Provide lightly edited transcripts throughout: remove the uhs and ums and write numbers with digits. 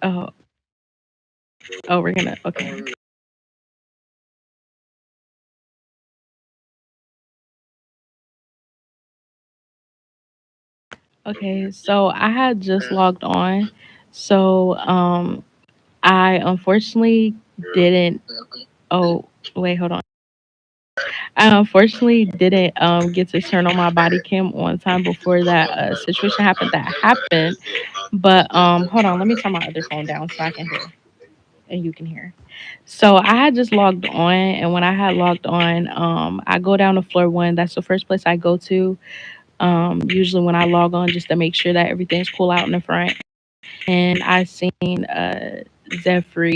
Oh, oh, we're gonna. Okay. Okay. So I had just logged on. So I unfortunately didn't. Oh, wait, hold on. I unfortunately didn't get to turn on my body cam on time before that situation happened. That happened. But hold on. Let me turn my other phone down so I can hear and you can hear. So I had just logged on, and when I had logged on, I go down to floor one. That's the first place I go to. Usually when I log on, just to make sure that everything's cool out in the front. And I seen Zephyr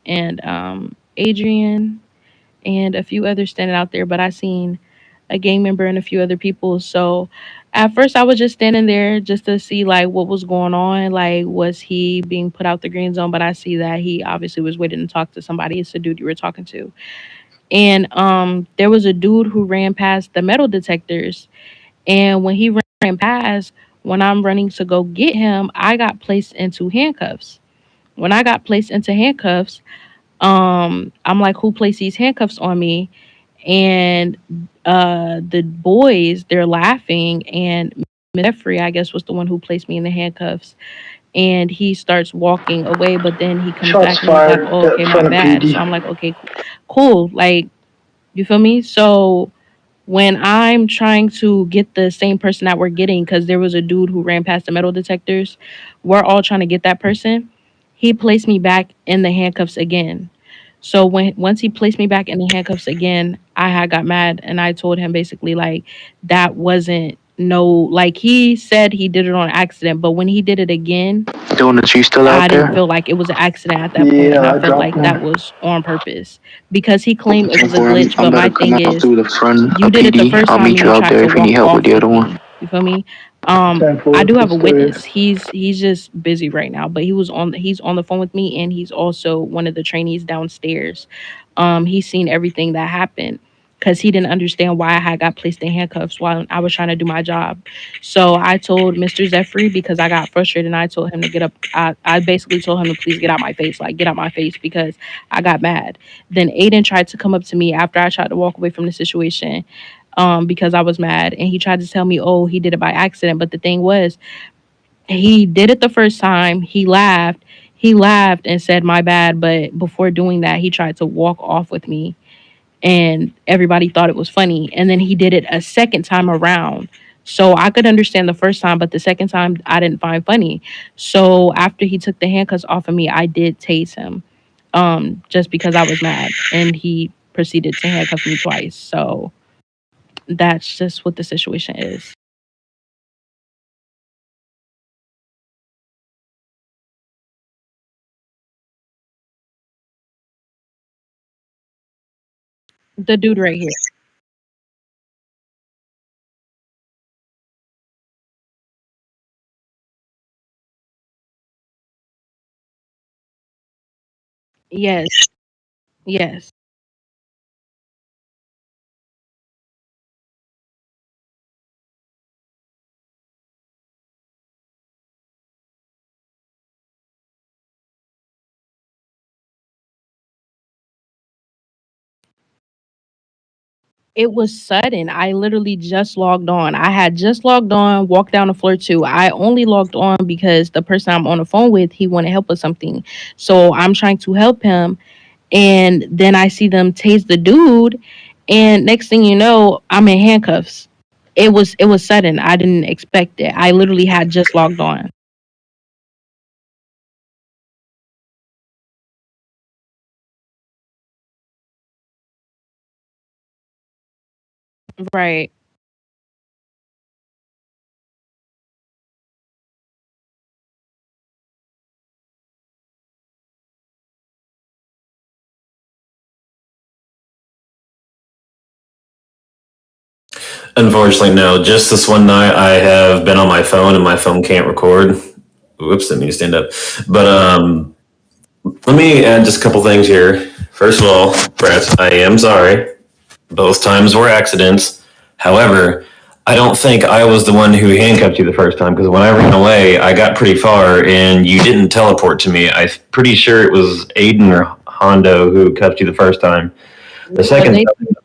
and Adrian and a few others standing out there, but I seen a gang member and a few other people. So at first I was just standing there just to see like what was going on. Like was he being put out the green zone? But I see that he obviously was waiting to talk to somebody. It's the dude you were talking to. And there was a dude who ran past the metal detectors. And when he ran past, when I'm running to go get him, I got placed into handcuffs. When I got placed into handcuffs, I'm like, who placed these handcuffs on me? And the boys, they're laughing, and Jeffrey, I guess, was the one who placed me in the handcuffs. And he starts walking away, but then he comes Shots back and he's like, fired oh, okay, at my front of bad. So PD. I'm like, okay, cool. Like, you feel me? So when I'm trying to get the same person that we're getting, because there was a dude who ran past the metal detectors, we're all trying to get that person. He placed me back in the handcuffs again. So when once he placed me back in the handcuffs again, I had got mad and I told him basically like that wasn't no like he said he did it on accident, but when he did it again, Donuts, you still out I didn't there? feel like it was an accident at that point, and Yeah, I I felt dropped like that one. was on purpose because he claimed it Looking was a for him. glitch. I'm But about my to come thing out is, through the front you of did it the PD. first I'll time meet and you you out tried there to if you need walk help with off the with other one. me. You feel me? I 10-4, do have what's a good? witness. He's just busy right now, but he's on the phone with me, and he's also one of the trainees downstairs. He's seen everything that happened because he didn't understand why I had got placed in handcuffs while I was trying to do my job. So I told Mr. Zephyr because I got frustrated, and I told him to get up. I basically told him to please get out my face, like get out my face because I got mad. Then Aiden tried to come up to me after I tried to walk away from the situation because I was mad. And he tried to tell me, oh, he did it by accident. But the thing was, he did it the first time. He laughed. He laughed and said, my bad. But before doing that, he tried to walk off with me. And everybody thought it was funny. And then he did it a second time around. So I could understand the first time, but the second time I didn't find funny. So after he took the handcuffs off of me, I did tase him just because I was mad. And he proceeded to handcuff me twice. So that's just what the situation is. The dude right here. Yes. Yes. It was sudden. I literally just logged on. I had just logged on, walked down the floor too. I only logged on because the person I'm on the phone with, he wanted help with something. So I'm trying to help him. And then I see them tase the dude. And next thing you know, I'm in handcuffs. It was sudden. I didn't expect it. I literally had just logged on. Right. Unfortunately, no. Just this one night, I have been on my phone and my phone can't record. Whoops, didn't mean to stand up. But let me add just a couple things here. First of all, Bratz, I am sorry. Both times were accidents. However, I don't think I was the one who handcuffed you the first time because when I ran away, I got pretty far and you didn't teleport to me. I'm pretty sure it was Aiden or Hondo who cuffed you the first time. The Well, second they time,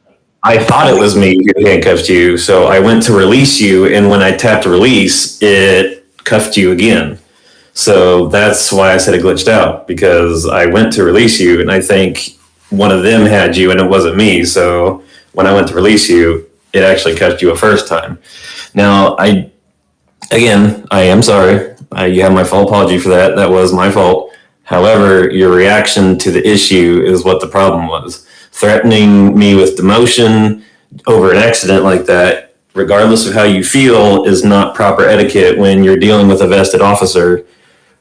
I thought it was me who handcuffed you, so I went to release you, and when I tapped release, it cuffed you again. So that's why I said it glitched out because I went to release you, and I think one of them had you, and it wasn't me. So when I went to release you, it actually cuffed you a first time. Now, I am sorry. You have my full apology for that. That was my fault. However, your reaction to the issue is what the problem was. Threatening me with demotion over an accident like that, regardless of how you feel, is not proper etiquette when you're dealing with a vested officer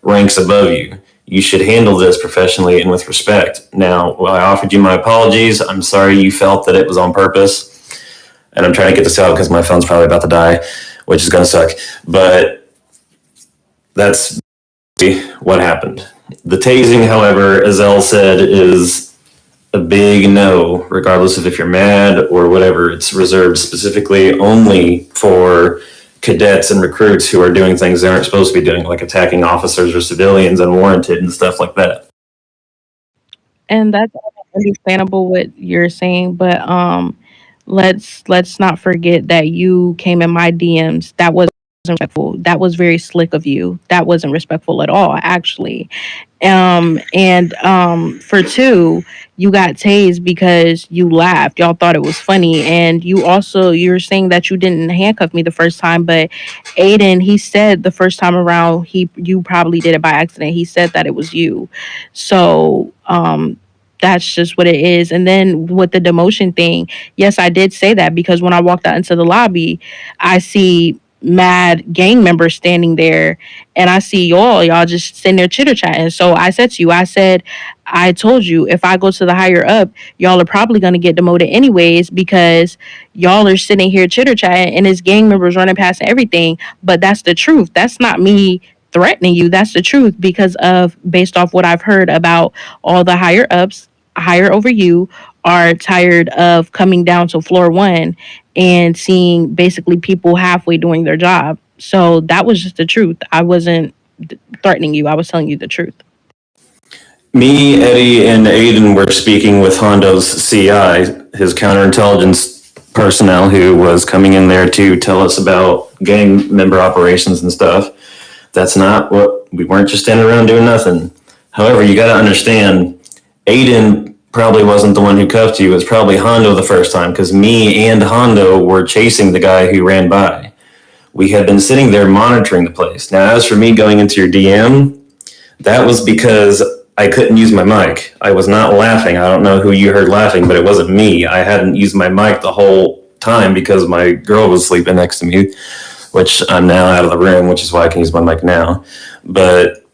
ranks above you. You should handle this professionally and with respect. Now, I offered you my apologies. I'm sorry you felt that it was on purpose. And I'm trying to get this out because my phone's probably about to die, which is going to suck. But that's what happened. The tasing, however, as Elle said, is a big no, regardless of if you're mad or whatever. It's reserved specifically only for cadets and recruits who are doing things they aren't supposed to be doing, like attacking officers or civilians unwarranted and stuff like that. and that's understandable what you're saying, but let's not forget that you came in my DMs. That wasn't respectful. That was very slick of you. That wasn't respectful at all, actually. And for two, you got tased because you laughed. Y'all thought it was funny, and you're saying that you didn't handcuff me the first time, but Aiden, he said the first time around you probably did it by accident. He said that it was you. So that's just what it is. And then with the demotion thing, yes, I did say that because when I walked out into the lobby, I see mad gang members standing there, and I see y'all just sitting there chitter chatting. So I said to you, I told you if I go to the higher up, y'all are probably gonna get demoted anyways because y'all are sitting here chitter chatting and it's gang members running past everything. But that's the truth. That's not me threatening you. That's the truth because of based off what I've heard about all the higher ups, higher over you, are tired of coming down to floor one and seeing basically people halfway doing their job. So that was just the truth. I wasn't threatening you. I was telling you the truth. Me, Eddie, and Aiden were speaking with Hondo's CI, his counterintelligence personnel, who was coming in there to tell us about gang member operations and stuff. That's not what we weren't just standing around doing nothing. However, you got to understand, Aiden probably wasn't the one who cuffed you. It was probably Hondo the first time because me and Hondo were chasing the guy who ran by. We had been sitting there monitoring the place. Now, as for me going into your DM, that was because I couldn't use my mic. I was not laughing. I don't know who you heard laughing, but it wasn't me. I hadn't used my mic the whole time because my girl was sleeping next to me, which I'm now out of the room, which is why I can use my mic now. But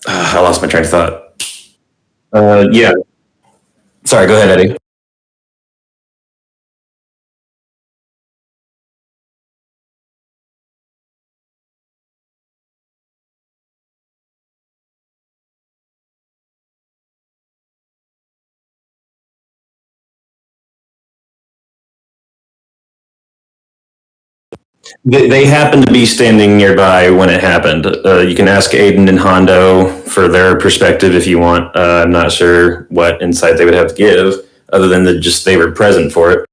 I lost my train of thought. Yeah. Sorry, go ahead, Eddie. They happened to be standing nearby when it happened. You can ask Aiden and Hondo for their perspective if you want. I'm not sure what insight they would have to give, other than that just they were present for it.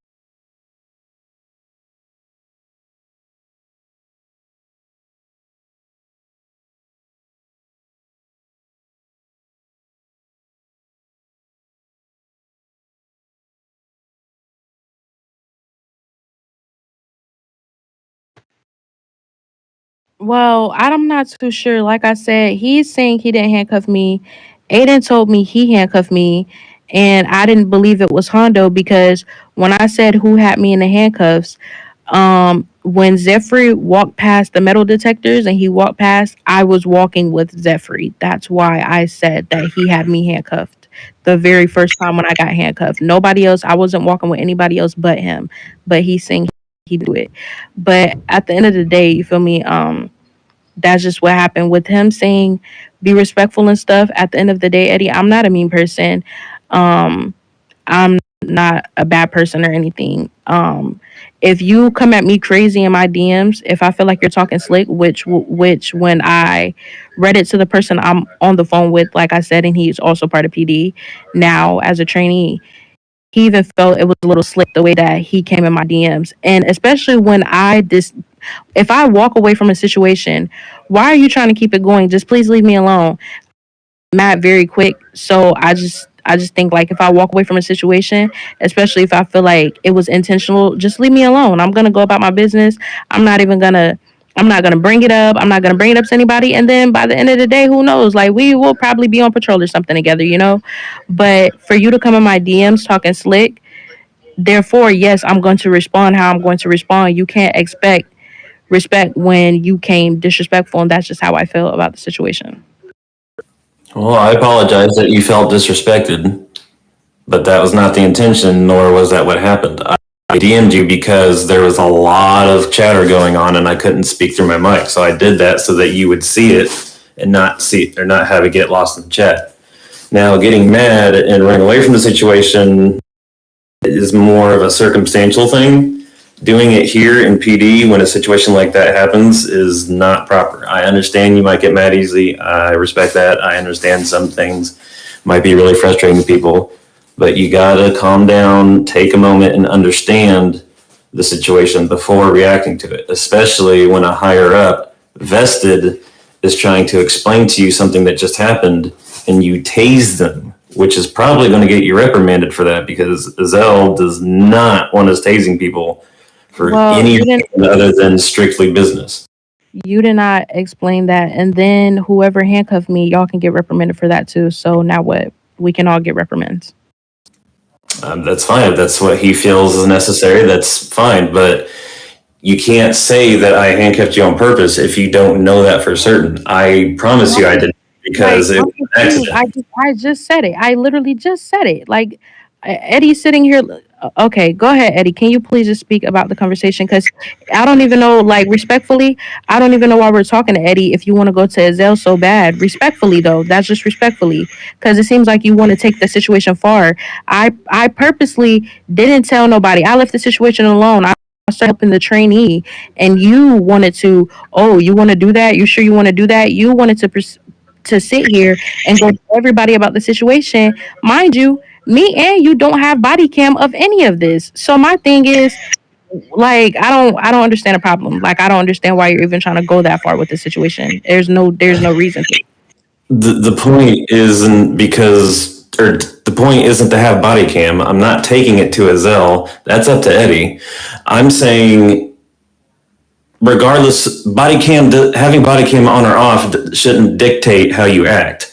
Well, I'm not too sure. Like I said, he's saying he didn't handcuff me. Aiden told me he handcuffed me, and I didn't believe it was Hondo because when I said who had me in the handcuffs, when Zephyr walked past the metal detectors and he walked past, I was walking with Zephyr. That's why I said that he had me handcuffed the very first time when I got handcuffed. Nobody else, I wasn't walking with anybody else but him. But he's saying he do it. But at the end of the day, you feel me? That's just what happened with him saying be respectful and stuff. At the end of the day, Eddie, I'm not a mean person. Um, I'm not a bad person or anything. If you come at me crazy in my DMs, if I feel like you're talking slick, which when I read it to the person I'm on the phone with, like I said, and he's also part of PD now as a trainee, he even felt it was a little slick the way that he came in my DMs. And especially when if I walk away from a situation, why are you trying to keep it going? Just please leave me alone. Mad very quick. So I just think like if I walk away from a situation, especially if I feel like it was intentional, just leave me alone. I'm gonna go about my business. I'm not even gonna I'm not gonna bring it up. I'm not gonna bring it up to anybody. And then by the end of the day, who knows? Like we will probably be on patrol or something together. But for you to come in my DMs talking slick, therefore, yes, I'm going to respond how I'm going to respond. You can't expect respect when you came disrespectful, and that's just how I feel about the situation. Well, I apologize that you felt disrespected, but that was not the intention, nor was that what happened. I DM'd you because there was a lot of chatter going on and I couldn't speak through my mic. So I did that so that you would see it and not see or not have it get lost in the chat. Now, getting mad and running away from the situation is more of a circumstantial thing. Doing it here in PD when a situation like that happens is not proper. I understand you might get mad easily. I respect that. I understand some things might be really frustrating to people, but you gotta calm down, take a moment, and understand the situation before reacting to it, especially when a higher up vested is trying to explain to you something that just happened and you tase them, which is probably going to get you reprimanded for that because Zell does not want us tasing people for Well, any you didn't reason other than strictly business. you did not explain that. And then whoever handcuffed me, y'all can get reprimanded for that too. So now what? We can all get reprimands. That's fine. If that's what he feels is necessary, that's fine. But you can't say that I handcuffed you on purpose if you don't know that for certain. I promise you I didn't because Like it I'm was an confused. accident. I just said it. I literally just said it. Like Eddie's sitting here. Okay, go ahead, Eddie. Can you please just speak about the conversation? Because I don't even know. Like respectfully, I don't even know why we're talking to Eddie. If you want to go to Azelle so bad, respectfully though, that's just respectfully. Because it seems like you want to take the situation far. I purposely didn't tell nobody. I left the situation alone. I started helping the trainee, and you wanted to. Oh, you want to do that? You sure you want to do that? You wanted to sit here and go tell everybody about the situation. Mind you, me and you don't have body cam of any of this. So my thing is, like, I don't understand the problem. Like, I don't understand why you're even trying to go that far with the situation. There's no reason to. The point isn't because, or the point isn't to have body cam. I'm not taking it to Azelle. That's up to Eddie. I'm saying, regardless, having body cam on or off shouldn't dictate how you act.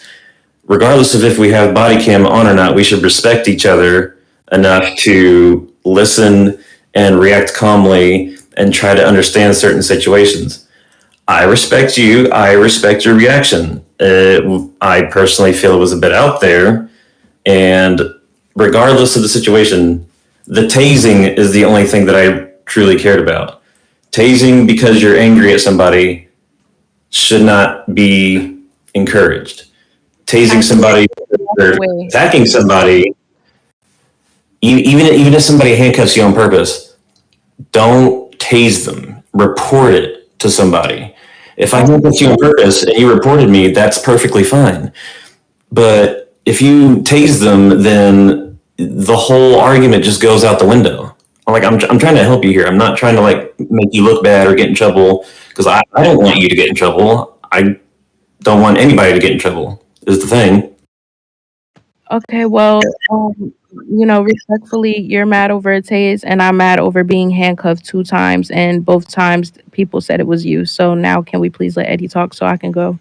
Regardless of if we have body cam on or not, we should respect each other enough to listen and react calmly and try to understand certain situations. I respect you. I respect your reaction. I personally feel it was a bit out there. And regardless of the situation, the tasing is the only thing that I truly cared about. Tasing because you're angry at somebody should not be encouraged. Tasing I think somebody that's the or way. attacking somebody, even if somebody handcuffs you on purpose, don't tase them. Report it to somebody. If I handcuffed you on purpose and you reported me, that's perfectly fine. But if you tase them, then the whole argument just goes out the window. Like I'm trying to help you here. I'm not trying to like make you look bad or get in trouble because I don't want you to get in trouble. I don't want anybody to get in trouble. Is the thing. Okay, well, respectfully, you're mad over a tase, and I'm mad over being handcuffed 2 times, and both times people said it was you. So now, can we please let Eddie talk so I can go?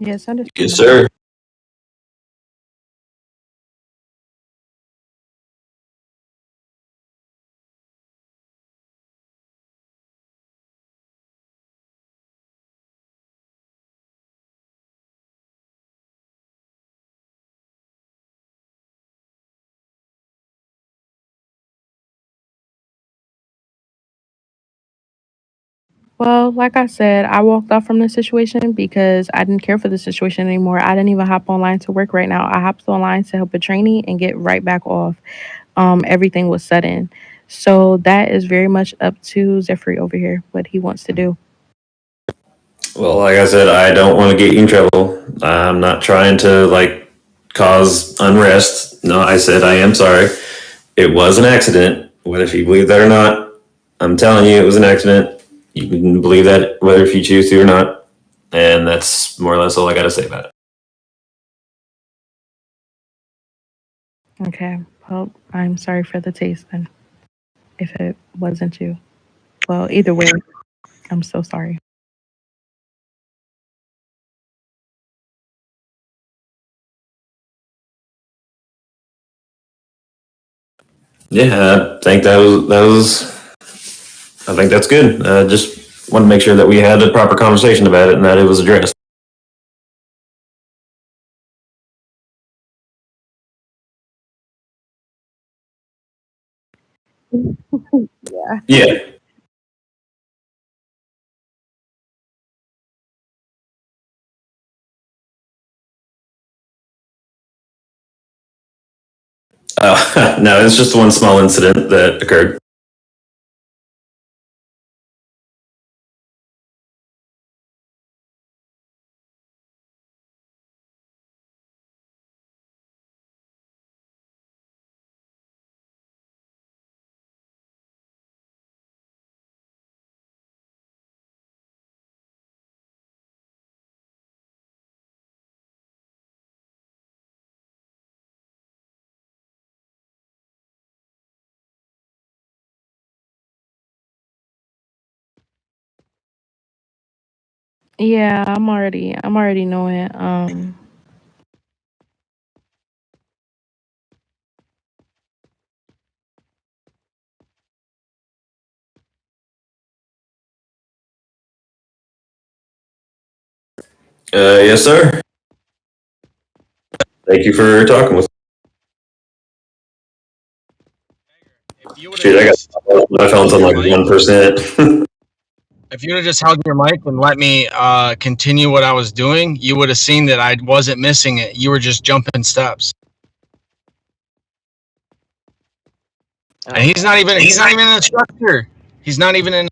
Yes, Yes, understandable. sir. Well, like I said, I walked off from the situation because I didn't care for the situation anymore. I didn't even hop online to work right now. I hopped online to help a trainee and get right back off. Everything was sudden. So that is very much up to Zephyr over here, what he wants to do. Well, like I said, I don't want to get you in trouble. I'm not trying to cause unrest. No, I said I am sorry. It was an accident. Whether if you believe that or not, I'm telling you, it was an accident. You can believe that whether if you choose to or not, and that's more or less all I got to say about it. Okay. Well, I'm sorry for the taste then, if it wasn't you. Well, either way, I'm so sorry. Yeah, I think I think that's good. Just want to make sure that we had a proper conversation about it and that it was addressed. Yeah. Yeah. No, it's just one small incident that occurred. Yeah, I'm already knowing. Yes, sir. Thank you for talking with If you would me. have Shoot, I just got my phone's held on your like mic, 1%. if you would have just held your mic and let me continue what I was doing, you would have seen that I wasn't missing it. You were just jumping steps, and he's not even an instructor. He's not even in.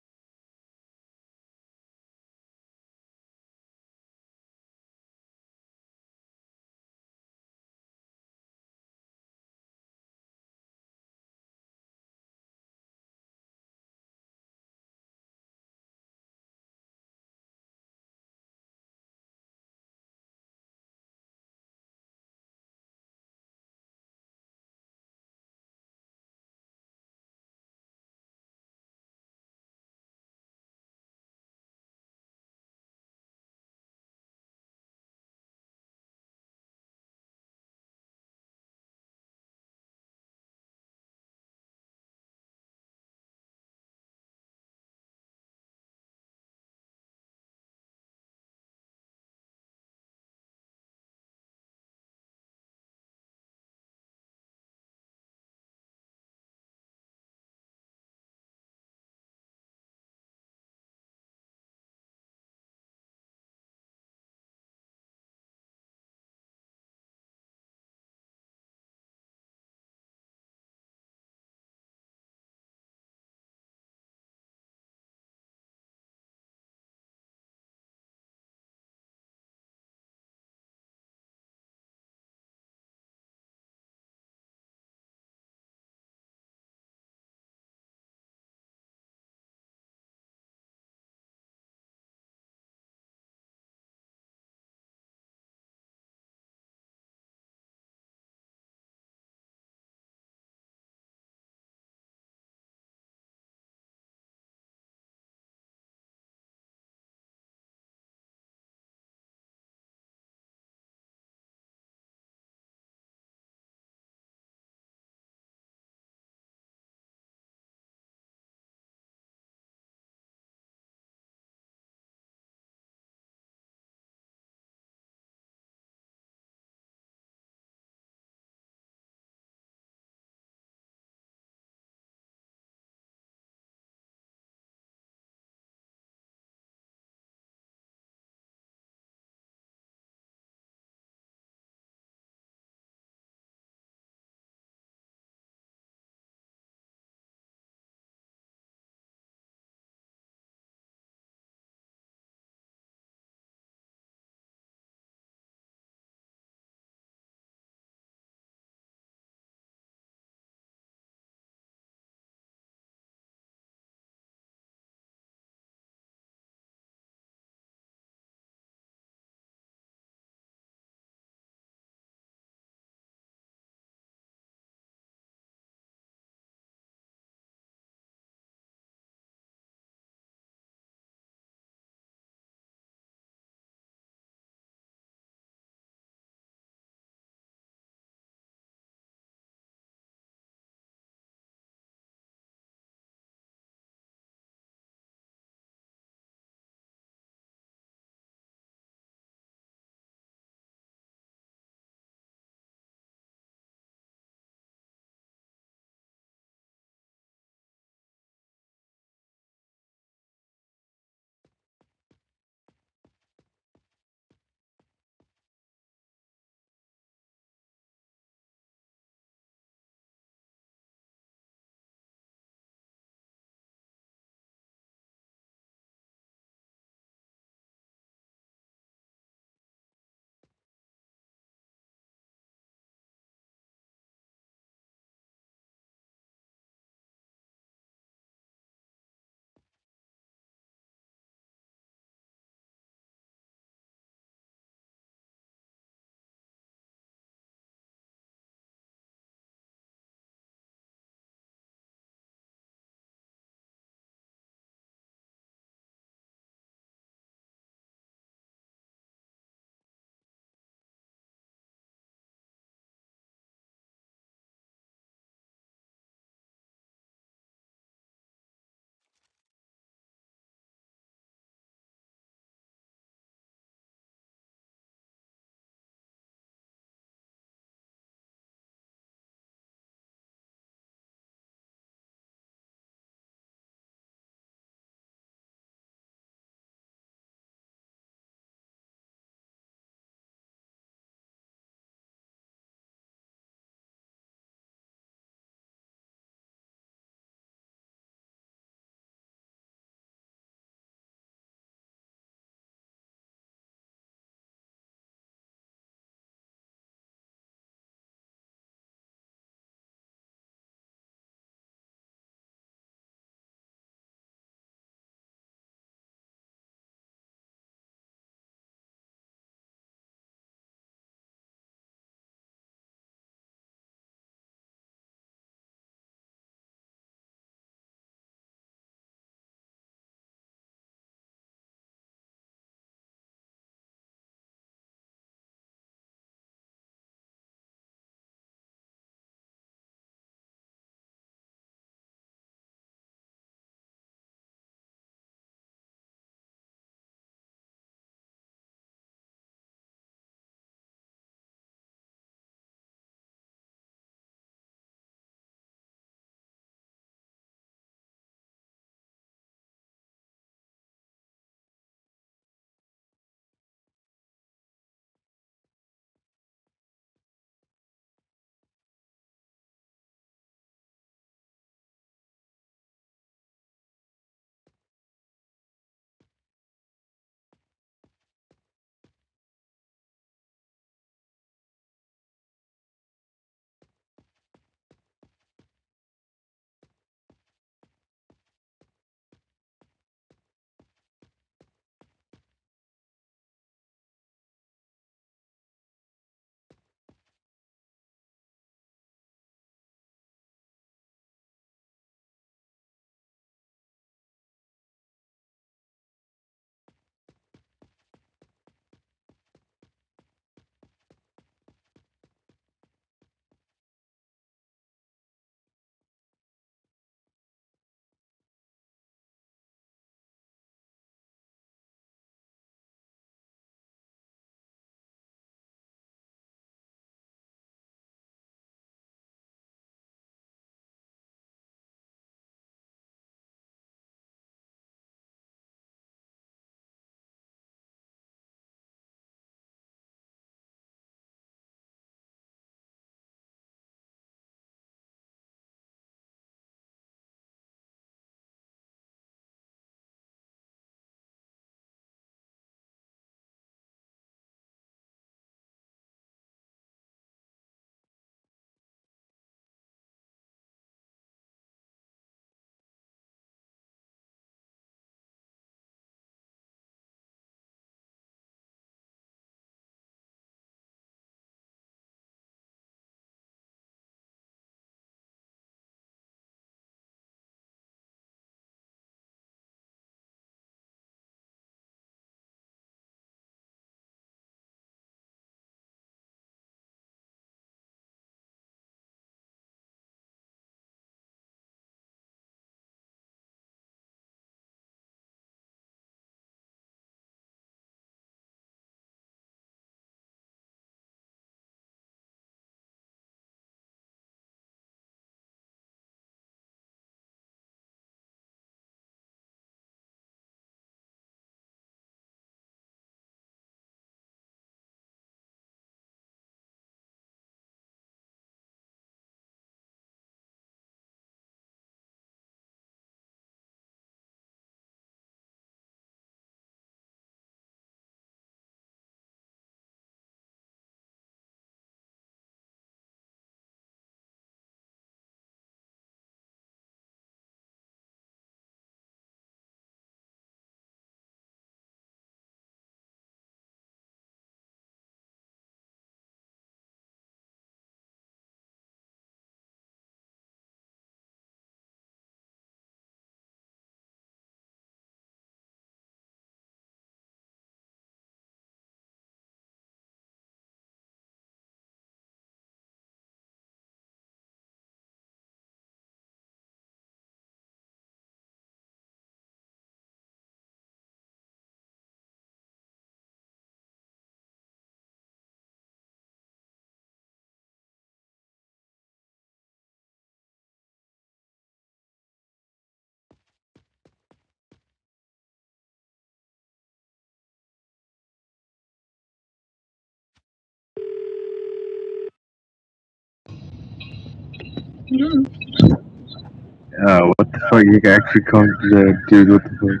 What the fuck? You actually come to that, dude? What the fuck?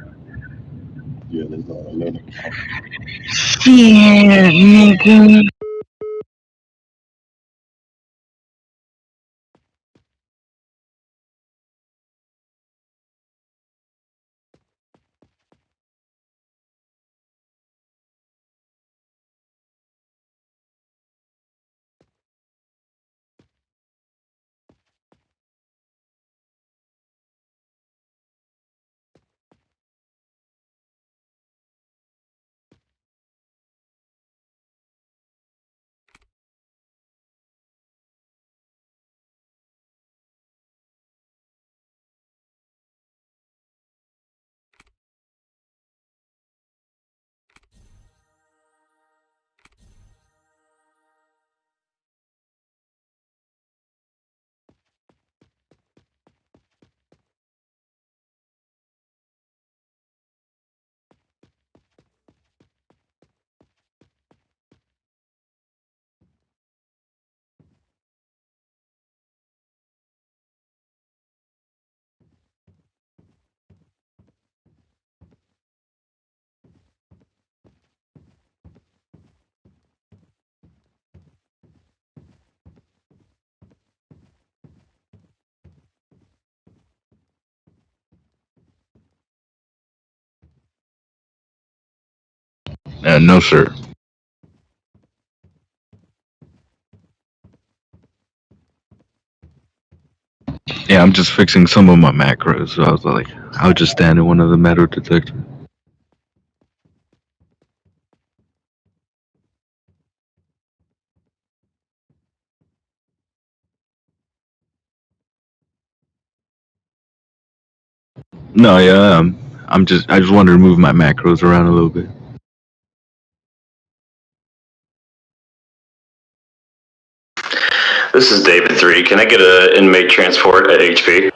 Yeah, nigga. No, sir. Yeah, I'm just fixing some of my macros. So I was like, I'll just stand in one of the metal detectors. No, yeah, I just wanted to move my macros around a little bit. This is David 3. Can I get an inmate transport at HP?